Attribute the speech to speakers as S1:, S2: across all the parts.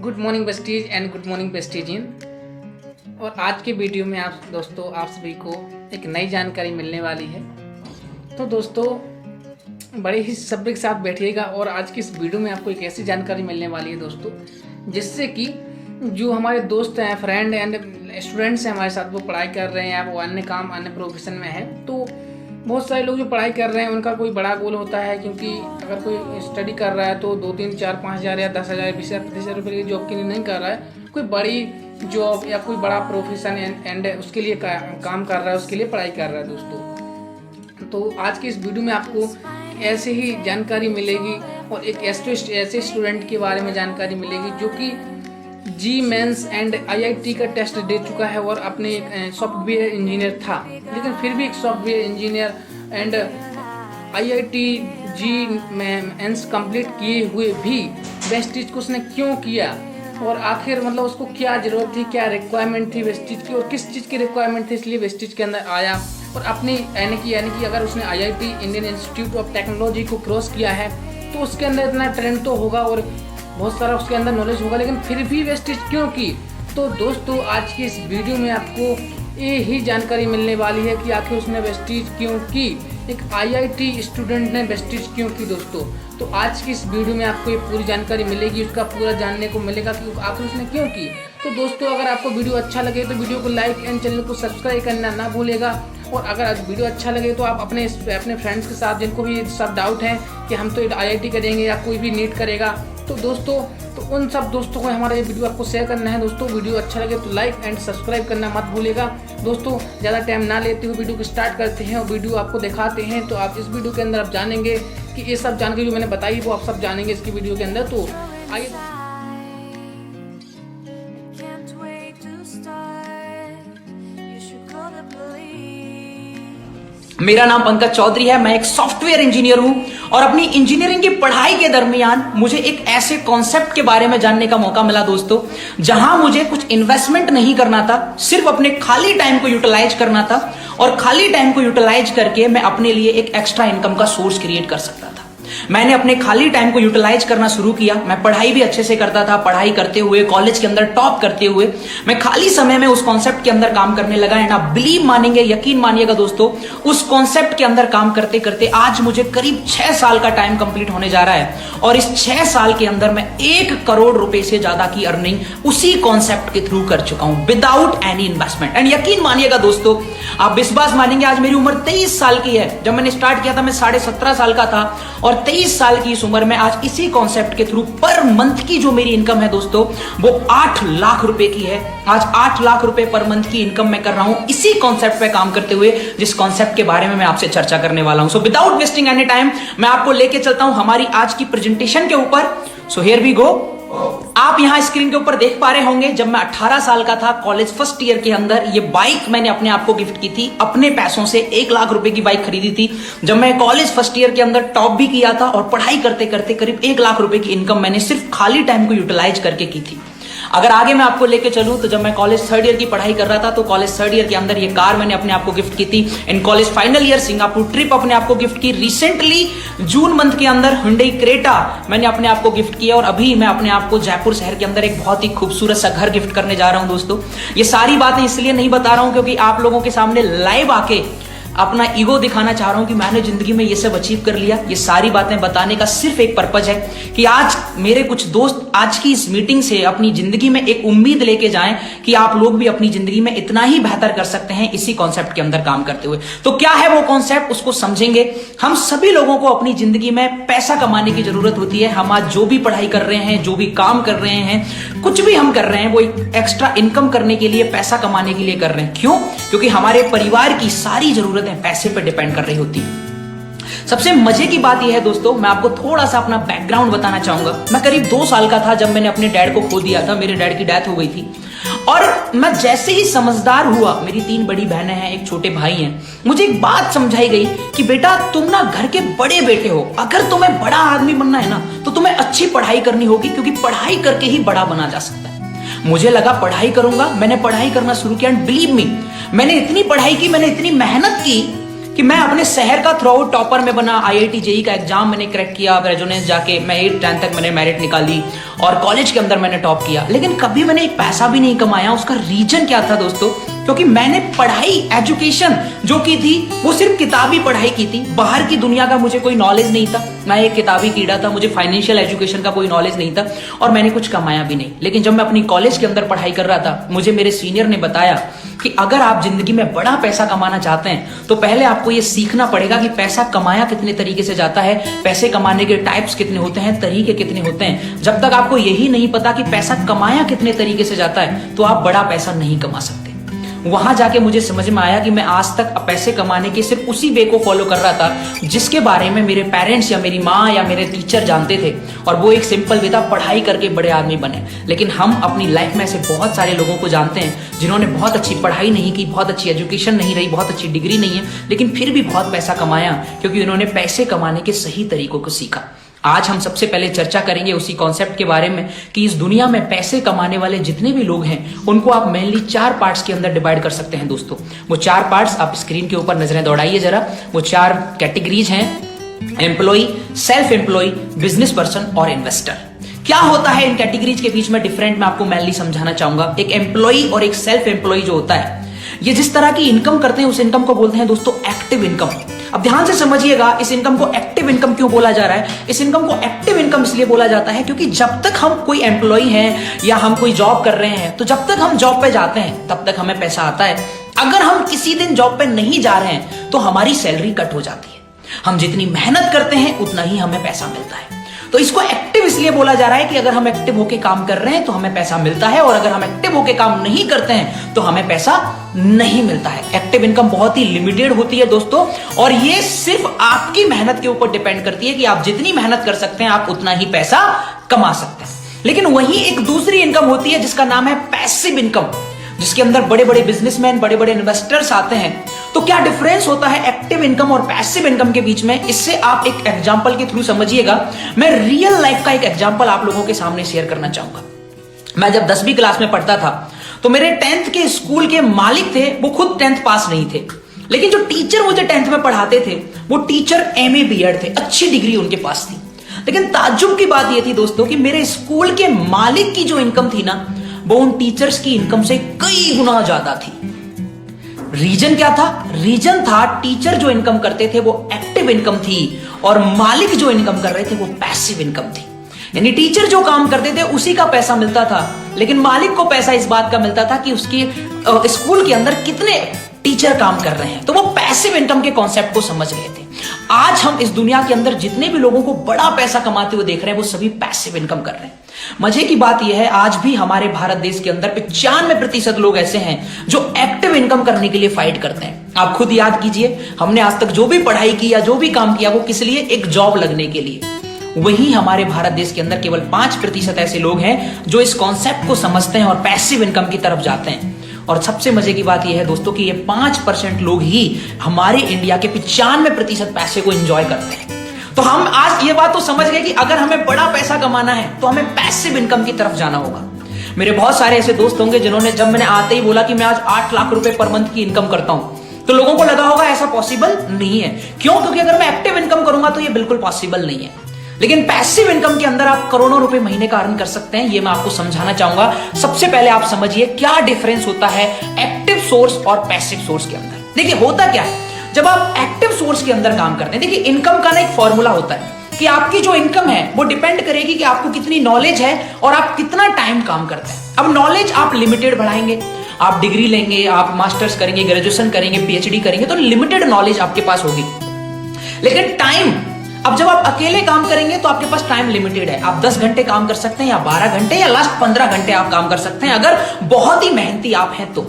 S1: Good morning besties and good morning bestiesian. और आज के वीडियो में आप सभी को एक नई जानकारी मिलने वाली है। तो दोस्तों बड़े ही सब्र के साथ बैठिएगा और आज की इस वीडियो में आपको एक ऐसी जानकारी मिलने वाली है दोस्तों, जिससे कि जो हमारे दोस्त हैं, फ्रेंड एंड स्टूडेंट्स हैं हमारे साथ, वो पढ़ाई कर रहे हैं, वो अन्य काम अन्य प्रोफेशन में है। तो बहुत सारे लोग जो पढ़ाई कर रहे हैं उनका कोई बड़ा गोल होता है, क्योंकि अगर कोई स्टडी कर रहा है तो 2, 3, 4, 5 हज़ार या 10,000, 20,000, 25,000 रुपये की जॉब के लिए नहीं कर रहा है, कोई बड़ी जॉब या कोई बड़ा प्रोफेशन एंड उसके लिए काम कर रहा है, उसके लिए पढ़ाई कर रहा है दोस्तों। तो आज की इस वीडियो में आपको ऐसे ही जानकारी मिलेगी और एक ऐसे स्टूडेंट के बारे में जानकारी मिलेगी जो कि जी मेंस एंड IIT का टेस्ट दे चुका है और अपने एक सॉफ्टवेयर इंजीनियर था, लेकिन फिर भी एक software engineer and IIT JEE mains complete किए हुए भी वेस्टेज को उसने क्यों किया और आखिर मतलब उसको क्या ज़रूरत थी, क्या रिक्वायरमेंट थी वेस्टेज की और किस चीज़ की रिक्वायरमेंट थी, इसलिए वेस्टेज के अंदर आया। और अपनी यानी कि अगर उसने IIT Indian institute of technology को क्रॉस किया है तो उसके अंदर इतना टैलेंट तो होगा और बहुत सारा उसके अंदर नॉलेज होगा, लेकिन फिर भी वेस्टेज क्यों की। तो दोस्तों आज की इस वीडियो में आपको ये ही जानकारी मिलने वाली है कि आखिर उसने वेस्टेज क्यों की, एक IIT स्टूडेंट ने वेस्टेज क्यों की दोस्तों। तो आज की इस वीडियो में आपको ये पूरी जानकारी मिलेगी, उसका पूरा जानने को मिलेगा कि आखिर उसने क्यों की। तो दोस्तों अगर आपको वीडियो अच्छा लगे तो वीडियो को लाइक एंड चैनल को सब्सक्राइब करना ना भूलेगा। और अगर वीडियो अच्छा लगे तो आप अपने फ्रेंड्स के साथ, जिनको भी सब डाउट है कि हम तो IIT करेंगे या कोई भी नीट करेगा, तो दोस्तों उन सब दोस्तों को हमारा ये वीडियो आपको शेयर करना है। दोस्तों वीडियो अच्छा लगे तो लाइक एंड सब्सक्राइब करना मत भूलेगा। दोस्तों ज़्यादा टाइम ना लेते हुए वीडियो को स्टार्ट करते हैं और वीडियो आपको दिखाते हैं। तो आप इस वीडियो के अंदर आप जानेंगे कि ये सब जानकारी जो मैंने बताई वो आप सब जानेंगे इसकी वीडियो के अंदर। तो आइए
S2: मेरा नाम पंकज चौधरी है। मैं एक सॉफ्टवेयर इंजीनियर हूं और अपनी इंजीनियरिंग की पढ़ाई के दरमियान मुझे एक ऐसे कॉन्सेप्ट के बारे में जानने का मौका मिला दोस्तों, जहां मुझे कुछ इन्वेस्टमेंट नहीं करना था, सिर्फ अपने खाली टाइम को यूटिलाइज करना था और खाली टाइम को यूटिलाइज करके मैं अपने लिए एक एक्स्ट्रा इनकम का सोर्स क्रिएट कर सकता था। मैंने अपने खाली टाइम को यूटिलाइज करना शुरू किया। मैं पढ़ाई भी अच्छे से करता था, पढ़ाई करते हुए कॉलेज के अंदर टॉप करते हुए मैं खाली समय में उस कॉन्सेप्ट के अंदर काम करने लगा। एंड आप बिलीव मानेंगे, यकीन मानिएगा दोस्तों, उस कॉन्सेप्ट के अंदर काम करते करते आज मुझे करीब 6 साल का टाइम कंप्लीट होने जा रहा है और इस 6 साल के अंदर मैं 1 करोड़ रुपए से ज्यादा की अर्निंग उसी कॉन्सेप्ट के थ्रू कर चुका हूं विदाउट एनी इन्वेस्टमेंट। एंड यकीन मानिएगा दोस्तों, आप विश्वास मानेंगे, आज मेरी उम्र 23 साल की है। जब मैंने स्टार्ट किया था मैं 17.5 साल का था और 23 साल की इस उम्र में आज इसी कॉन्सेप्ट के थ्रू पर मंथ की जो मेरी इनकम है दोस्तों वो 8 लाख रुपए की है। आज 8 लाख रुपए पर मंथ की इनकम मैं कर रहा हूं इसी कॉन्सेप्ट पे काम करते हुए, जिस कॉन्सेप्ट के बारे में मैं आपसे चर्चा करने वाला हूं। So without wasting any time मैं आपको लेके चलता हूं हमारी आज की प्रेजेंटेशन के ऊपर। So here we go. आप यहां स्क्रीन के ऊपर देख पा रहे होंगे, जब मैं 18 साल का था कॉलेज फर्स्ट ईयर के अंदर, ये बाइक मैंने अपने आप को गिफ्ट की थी। अपने पैसों से 1 लाख रुपए की बाइक खरीदी थी जब मैं कॉलेज फर्स्ट ईयर के अंदर टॉप भी किया था और पढ़ाई करते करते करीब 1 लाख रुपए की इनकम मैंने सिर्फ खाली टाइम को यूटिलाइज करके की थी। अगर आगे मैं आपको लेके चलूं तो जब मैं कॉलेज 3rd ईयर की पढ़ाई कर रहा था तो कॉलेज 3rd ईयर के अंदर ये कार मैंने अपने आप को गिफ्ट की थी। In college final year Singapore trip अपने आप को गिफ्ट की। रिसेंटली जून मंथ के अंदर Hyundai Creta मैंने अपने आप को गिफ्ट किया और अभी मैं अपने आप को जयपुर शहर के अंदर एक बहुत ही खूबसूरत सा घर गिफ्ट करने जा रहा हूं दोस्तों। ये सारी बातें इसलिए नहीं बता रहा हूं क्योंकि आप लोगों के सामने लाइव आके अपना ईगो दिखाना चाह रहा हूं कि मैंने जिंदगी में ये सब अचीव कर लिया। ये सारी बातें बताने का सिर्फ एक पर्पज है कि आज मेरे कुछ दोस्त आज की इस मीटिंग से अपनी जिंदगी में एक उम्मीद लेके जाएं कि आप लोग भी अपनी जिंदगी में इतना ही बेहतर कर सकते हैं इसी कॉन्सेप्ट के अंदर काम करते हुए। तो क्या है वो कॉन्सेप्ट, उसको समझेंगे। हम सभी लोगों को अपनी जिंदगी में पैसा कमाने की जरूरत होती है। हम आज जो भी पढ़ाई कर रहे हैं, जो भी काम कर रहे हैं, कुछ भी हम कर रहे हैं, वो एक एक्स्ट्रा इनकम करने के लिए, पैसा कमाने के लिए कर रहे हैं। क्यों? क्योंकि हमारे परिवार की सारी जरूरतें पैसे पर डिपेंड कर रही होती है। सबसे मजे की बात यह है दोस्तों, मैं आपको थोड़ा सा अपना बैकग्राउंड बताना चाहूंगा। मैं करीब 2 साल का था जब मैंने अपने डैड को खो दिया था। मेरे डैड की डेथ हो गई थी और मैं जैसे ही समझदार हुआ, मेरी 3 बड़ी बहनें हैं, एक छोटे भाई हैं, मुझे एक बात समझाई गई कि बेटा तुम ना घर के बड़े बेटे हो, अगर तुम्हें बड़ा आदमी बनना है ना तो तुम्हें अच्छी पढ़ाई करनी होगी, क्योंकि पढ़ाई करके ही बड़ा बना जा सकता है। मुझे लगा पढ़ाई करूंगा, मैंने पढ़ाई करना शुरू किया एंड बिलीव मी, मैंने इतनी पढ़ाई की, मैंने इतनी मेहनत की कि मैं अपने शहर का थ्रू आउट टॉपर में बना, IIT JEE का एग्जाम मैंने क्रैक किया, रेजोनेंस जाके मैं 8th 10th तक मैंने मेरिट निकाली और कॉलेज के अंदर मैंने टॉप किया, लेकिन कभी मैंने एक पैसा भी नहीं कमाया। उसका रीजन क्या था दोस्तों? क्योंकि मैंने पढ़ाई, एजुकेशन जो की थी वो सिर्फ किताबी पढ़ाई की थी, बाहर की दुनिया का मुझे कोई नॉलेज नहीं था। मैं एक किताबी कीड़ा था, मुझे फाइनेंशियल एजुकेशन का कोई नॉलेज नहीं था और मैंने कुछ कमाया भी नहीं। लेकिन जब मैं अपनी कॉलेज के अंदर पढ़ाई कर रहा था, मुझे मेरे सीनियर ने बताया कि अगर आप जिंदगी में बड़ा पैसा कमाना चाहते हैं तो पहले आपको यह सीखना पड़ेगा कि पैसा कमाया कितने तरीके से जाता है, पैसे कमाने के टाइप्स कितने होते हैं, तरीके कितने होते हैं। जब तक आपको यही नहीं पता कि पैसा कमाया कितने तरीके से जाता है तो आप बड़ा पैसा नहीं कमा सकते। वहां जाके मुझे समझ में आया कि मैं आज तक पैसे कमाने के सिर्फ उसी वे को फॉलो कर रहा था जिसके बारे में मेरे पेरेंट्स या मेरी माँ या मेरे टीचर जानते थे, और वो एक सिंपल वे था, पढ़ाई करके बड़े आदमी बने। लेकिन हम अपनी लाइफ में ऐसे बहुत सारे लोगों को जानते हैं जिन्होंने बहुत अच्छी पढ़ाई नहीं की, बहुत अच्छी एजुकेशन नहीं रही, बहुत अच्छी डिग्री नहीं है, लेकिन फिर भी बहुत पैसा कमाया क्योंकि उन्होंने पैसे कमाने के सही तरीकों को सीखा। आज हम सबसे पहले चर्चा करेंगे उसी कॉन्सेप्ट के बारे में कि इस दुनिया में पैसे कमाने वाले जितने भी लोग हैं उनको आप मेनली 4 पार्ट्स के अंदर डिवाइड कर सकते हैं दोस्तों। वो 4 पार्ट्स आप स्क्रीन के ऊपर नजरें दौड़ाइए जरा। वो 4 कैटेगरीज हैं: employ, self employ, business person और इन्वेस्टर। क्या होता है इन कैटेगरीज के बीच में डिफरेंट, मैं आपको मेनली समझाना चाहूंगा। एक एम्प्लॉय और एक सेल्फ एम्प्लॉय जो होता है, ये जिस तरह की इनकम करते हैं उस इनकम को बोलते हैं दोस्तों एक्टिव इनकम। अब ध्यान से समझिएगा, इस इनकम को एक्टिव इनकम क्यों बोला जा रहा है? इस इनकम को एक्टिव इनकम इसलिए बोला जाता है क्योंकि जब तक हम कोई एम्प्लॉय हैं या हम कोई जॉब कर रहे हैं, तो जब तक हम जॉब पे जाते हैं तब तक हमें पैसा आता है। अगर हम किसी दिन जॉब पे नहीं जा रहे हैं तो हमारी सैलरी कट हो जाती है। हम जितनी मेहनत करते हैं उतना ही हमें पैसा मिलता है। तो इसको एक्टिव इसलिए बोला जा रहा है कि अगर हम एक्टिव होके काम कर रहे हैं तो हमें पैसा मिलता है, और अगर हम एक्टिव होके काम नहीं करते हैं तो हमें पैसा नहीं मिलता है। एक्टिव इनकम बहुत ही लिमिटेड होती है दोस्तों, और ये सिर्फ आपकी मेहनत के ऊपर डिपेंड करती है कि आप जितनी मेहनत कर सकते हैं आप उतना ही पैसा कमा सकते हैं। लेकिन वहीं एक दूसरी इनकम होती है जिसका नाम है पैसिव इनकम, जिसके अंदर बड़े बड़े बिजनेसमैन, बड़े बड़े इन्वेस्टर्स आते हैं। तो क्या डिफरेंस होता है एक्टिव इनकम और पैसिव इनकम के बीच में, इससे आप एक एग्जांपल के थ्रू समझिएगा। मैं रियल लाइफ का एक एग्जांपल आप लोगों के सामने शेयर करना चाहूंगा। मैं जब 10वीं क्लास में पढ़ता था तो मेरे 10th के स्कूल के मालिक थे, वो खुद 10th पास नहीं थे, लेकिन जो टीचर मुझे 10th में पढ़ाते थे वो टीचर MA BEd थे, अच्छी डिग्री उनके पास थी। लेकिन ताज्जुब की बात यह थी दोस्तों कि मेरे स्कूल के मालिक की जो इनकम थी ना, वो उन टीचर्स की इनकम से कई गुना ज्यादा थी। रीजन क्या था? रीजन था टीचर जो इनकम करते थे वो एक्टिव इनकम थी, और मालिक जो इनकम कर रहे थे वो पैसिव इनकम थी। यानी टीचर जो काम करते थे उसी का पैसा मिलता था, लेकिन मालिक को पैसा इस बात का मिलता था कि उसके स्कूल के अंदर कितने टीचर काम कर रहे हैं। तो वो पैसिव इनकम के कॉन्सेप्ट को समझ गए थे। आज हम इस दुनिया के अंदर जितने भी लोगों को बड़ा पैसा कमाते हुए देख रहे हैं वो सभी पैसिव इनकम कर रहे हैं। मजे की बात यह है, आज भी हमारे भारत देश के अंदर 95% लोग ऐसे हैं जो एक्टिव इनकम करने के लिए फाइट करते हैं। आप खुद याद कीजिए, हमने आज तक जो भी पढ़ाई की या जो भी काम किया वो किस लिए? एक जॉब लगने के लिए। वहीं हमारे भारत देश के अंदर केवल 5% ऐसे लोग हैं जो इस कॉन्सेप्ट को समझते हैं और पैसिव इनकम की तरफ जाते हैं। और सबसे मजे की बात यह है दोस्तों कि ये 5% लोग ही हमारे इंडिया के 95% पैसे को एंजॉय करते हैं। तो हम आज ये बात तो समझ गए कि अगर हमें बड़ा पैसा कमाना है तो हमें पैसिव इनकम की तरफ जाना होगा। मेरे बहुत सारे ऐसे दोस्त होंगे जिन्होंने, जब मैंने आते ही बोला कि मैं आज 8 लाख रुपए पर मंथ की इनकम करता हूं, तो लोगों को लगा होगा ऐसा पॉसिबल नहीं है। क्यों? क्योंकि अगर मैं एक्टिव इनकम करूंगा तो ये बिल्कुल पॉसिबल नहीं है। लेकिन पैसिव इनकम के अंदर आप करोड़ों रुपए महीने का अर्न कर सकते हैं। ये मैं आपको समझाना चाहूंगा। सबसे पहले आप समझिए क्या डिफरेंस होता है एक्टिव सोर्स और पैसिव सोर्स के अंदर। देखिए होता क्या है, जब आप एक्टिव सोर्स के अंदर काम करते हैं, देखिए इनकम का ना एक फॉर्मूला होता है कि आपकी जो इनकम है वो डिपेंड करेगी कि आपको कितनी नॉलेज है और आप कितना टाइम काम करते हैं। अब नॉलेज आप लिमिटेड बढ़ाएंगे, आप डिग्री लेंगे, आप मास्टर्स करेंगे, ग्रेजुएशन करेंगे, PhD करेंगे, तो लिमिटेड नॉलेज आपके पास होगी। लेकिन टाइम, अब जब आप अकेले काम करेंगे तो आपके पास टाइम लिमिटेड है। आप 10 घंटे काम कर सकते हैं या 12 घंटे या लास्ट 15 घंटे आप काम कर सकते हैं अगर बहुत ही मेहनती आप हैं तो।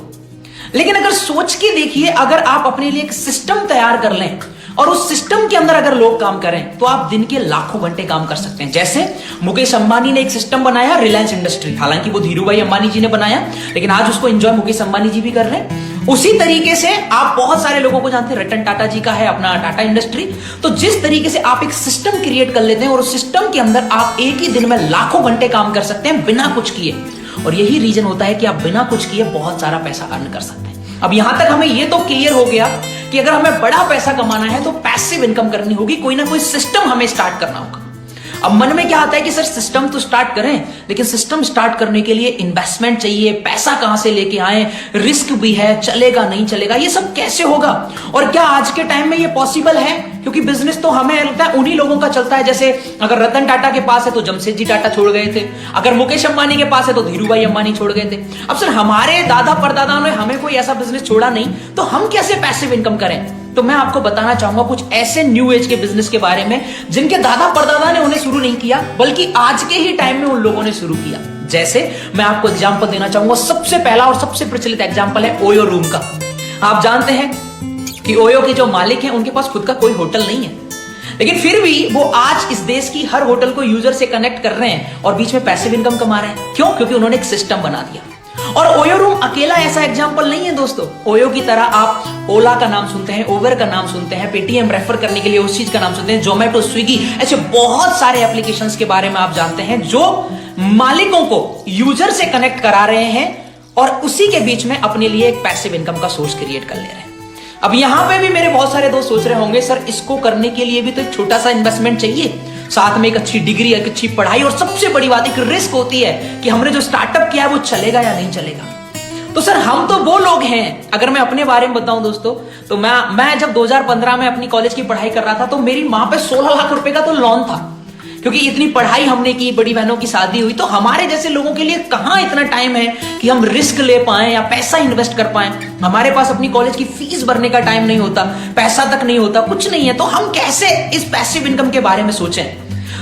S2: लेकिन अगर सोच के देखिए, अगर आप अपने लिए एक सिस्टम तैयार कर लें और उस सिस्टम के अंदर अगर लोग काम करें तो आप दिन के लाखों घंटे काम कर सकते हैं। जैसे मुकेश अंबानी ने एक सिस्टम बनाया रिलायंस इंडस्ट्री, हालांकि वो धीरूभाई अंबानी जी ने बनाया, लेकिन आज उसको एंजॉय मुकेश अंबानी जी भी कर रहे हैं। उसी तरीके से आप बहुत सारे लोगों को जानते हैं, रतन टाटा जी का है अपना टाटा इंडस्ट्री। तो जिस तरीके से आप एक सिस्टम क्रिएट कर लेते हैं और उस सिस्टम के अंदर आप एक ही दिन में लाखों घंटे काम कर सकते हैं बिना कुछ किए, और यही रीजन होता है कि आप बिना कुछ किए बहुत सारा पैसा अर्न कर सकते हैं। अब यहां तक हमें ये तो क्लियर हो गया कि अगर हमें बड़ा पैसा कमाना है तो पैसिव इनकम करनी होगी, कोई ना कोई सिस्टम हमें स्टार्ट करना होगा। अब मन में क्या आता है कि सर सिस्टम तो स्टार्ट करें, लेकिन सिस्टम स्टार्ट करने के लिए इन्वेस्टमेंट चाहिए, पैसा कहां से लेके आए, रिस्क भी है, चलेगा नहीं चलेगा, ये सब कैसे होगा और क्या आज के टाइम में ये पॉसिबल है? क्योंकि बिजनेस तो हमें लगता है उन्हीं लोगों का चलता है, जैसे अगर रतन टाटा के पास है तो जमशेदजी टाटा छोड़ गए थे, अगर मुकेश अंबानी के पास है तो धीरूभाई अंबानी छोड़ गए थे। अब सर हमारे दादा परदादा ने हमें कोई ऐसा बिजनेस छोड़ा नहीं, तो हम कैसे पैसिव इनकम करें? तो मैं आपको बताना चाहूंगा कुछ ऐसे न्यू एज के बिजनेस के बारे में जिनके दादा परदादा ने उन्हें शुरू नहीं किया, बल्कि आज के ही टाइम में उन लोगों ने शुरू किया। जैसे मैं आपको एग्जांपल देना चाहूंगा, सबसे पहला और सबसे प्रचलित एग्जांपल है ओयो रूम का। आप जानते हैं कि ओयो के जो मालिक हैं उनके पास खुद का कोई होटल नहीं है, लेकिन फिर भी वो आज इस देश की हर होटल को यूजर से कनेक्ट कर रहे हैं और बीच में पैसिव इनकम कमा रहे हैं। क्यों? क्योंकि उन्होंने एक सिस्टम बना दिया। और ओयो रूम अकेला ऐसा एग्जांपल नहीं है दोस्तों। ओयो की तरह आप ओला का नाम सुनते हैं, उबर का नाम सुनते हैं, पेटीएम रेफर करने के लिए उस चीज का नाम सुनते हैं, जोमेटो, स्विगी, ऐसे बहुत सारे एप्लीकेशंस के बारे में आप जानते हैं जो मालिकों को यूजर से कनेक्ट करा रहे हैं और उसी के बीच में अपने लिए एक पैसिव इनकम का सोर्स क्रिएट कर ले रहे हैं। अब यहां पे भी मेरे बहुत सारे दोस्त सोच रहे होंगे सर इसको करने के लिए भी तो एक छोटा सा इन्वेस्टमेंट चाहिए, साथ में एक अच्छी डिग्री, एक अच्छी पढ़ाई और सबसे बड़ी बात एक रिस्क होती है कि हमने जो स्टार्टअप किया है वो चलेगा या नहीं चलेगा। तो सर हम तो वो लोग हैं, अगर मैं अपने बारे में बताऊं दोस्तों, तो मैं जब 2015 में अपनी कॉलेज की पढ़ाई कर रहा था तो मेरी मां पे 16 लाख रुपए का तो लोन था, क्योंकि इतनी पढ़ाई हमने की, बड़ी बहनों की शादी हुई, तो हमारे जैसे लोगों के लिए कहां इतना टाइम है कि हम रिस्क ले पाएं या पैसा इन्वेस्ट कर पाएं। हमारे पास अपनी कॉलेज की फीस भरने का टाइम नहीं होता, पैसा तक नहीं होता, कुछ नहीं है, तो हम कैसे इस पैसिव इनकम के बारे में सोचें?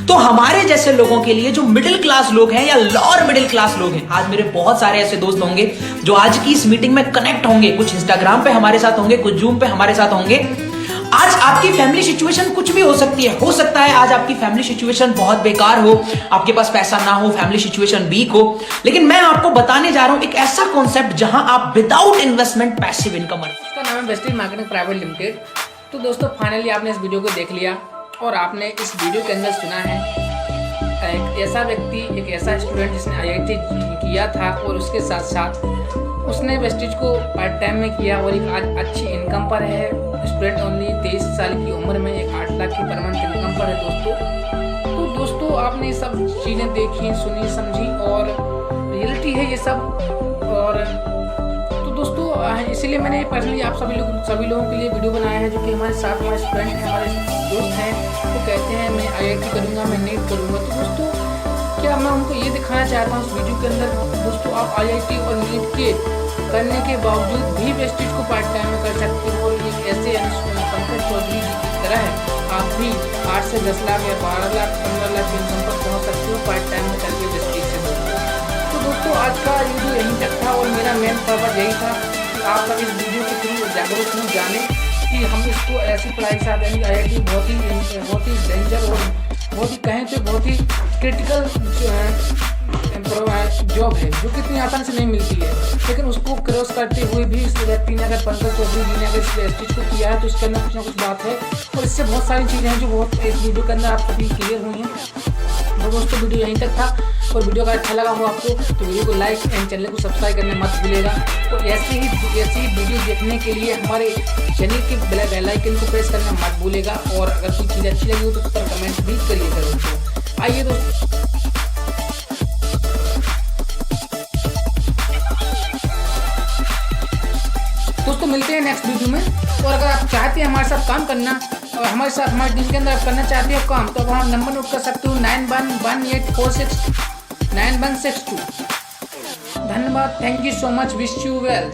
S2: तो हमारे जैसे लोगों के लिए जो मिडिल क्लास लोग हैं या लोअर मिडिल क्लास लोग हैं, आज मेरे बहुत सारे ऐसे दोस्त होंगे जो आज की इस मीटिंग में कनेक्ट होंगे, कुछ इंस्टाग्राम पे हमारे साथ होंगे, कुछ जूम पे हमारे साथ होंगे। आज आपकी फैमिली सिचुएशन कुछ भी हो सकती है, हो सकता है आज आपकी फैमिली सिचुएशन बहुत बेकार हो, आपके पास पैसा ना हो, फैमिली सिचुएशन वीक हो, लेकिन मैं आपको बताने जा रहा हूं एक ऐसा कॉन्सेप्ट जहां आप विदाउट इन्वेस्टमेंट पैसिव इनकम।
S1: इसका नाम है वेस्टेज मार्केटिंग प्राइवेट लिमिटेड। तो दोस्तों फाइनली आपने इस वीडियो को देख लिया और आपने इस वीडियो के अंदर सुना है एक ऐसा व्यक्ति, एक ऐसा स्टूडेंट जिसने IIT किया था और उसके साथ साथ उसने वेस्टेज को पार्ट टाइम में किया और एक आज अच्छी इनकम पर है। स्टूडेंट ओनली 23 साल की उम्र में एक 8 लाख की पर मंथ इनकम पर है दोस्तों। तो दोस्तों आपने ये सब चीज़ें देखी, सुनी, समझी और रियलिटी है ये सब। और तो दोस्तों इसीलिए मैंने पर्सनली आप सभी लोगों के लिए वीडियो बनाया है, जो कि हमारे साथ हमारे स्टूडेंट हैं, हमारे दोस्त हैं, वो कहते हैं मैं IIT करूँगा, मैं नीट करूँगा। तो दोस्तों क्या मैं उनको ये दिखाना चाहता हूँ इस वीडियो के अंदर, दोस्तों आप IIT और नीट के करने के बावजूद भी वेस्टेज को पार्ट टाइम में कर सकते हो। और एक ऐसे पंकज चौधरी जी की तरह है, आप भी 8 से 10 लाख या 12 लाख 15 लाख इनकम पर पहुँच सकते हो पार्ट टाइम में करके वेस्टेज से। तो दोस्तों आज का वीडियो यहीं तक था और मेरा मेन पर्पज यही था कि आप सब इस वीडियो के थ्रू जागरूक हो, जाने कि हम इसको ऐसी पढ़ाई के साथ IIT बहुत ही डेंजर और बहुत ही कहें तो बहुत ही क्रिटिकल जॉब है, जो कि इतनी आसानी से नहीं मिलती है, लेकिन उसको क्रॉस करते हुए भी इस व्यक्ति ने, अगर पंकज चौधरी जी ने अगर इस वेस्टेज को किया है तो इसके अंदर कुछ ना कुछ बात है। और इससे बहुत सारी चीज़ें हैं जो बहुत इस वीडियो के अंदर आप सभी क्लियर हुई हैं। तो दोस्तों वीडियो यहीं तक था और वीडियो का अच्छा लगा हो आपको तो वीडियो को लाइक एंड चैनल को सब्सक्राइब करना मत भूलिएगा। और ऐसी ही वीडियो देखने के लिए हमारे चैनल के बेल आइकन को प्रेस करना मत भूलिएगा। और अगर कोई चीज़ अच्छी लगी हो तो उस पर कमेंट भी करिएगा दोस्तों। आइए दोस्तों मिलते हैं नेक्स्ट वीडियो में। और अगर आप चाहते हैं हमारे साथ काम करना और हमारे साथ हमारे टीम के अंदर आप करना चाहते हो काम, तो आप नंबर नोट कर सकते हो 9118469162। धन्यवाद, thank you so much, wish you well.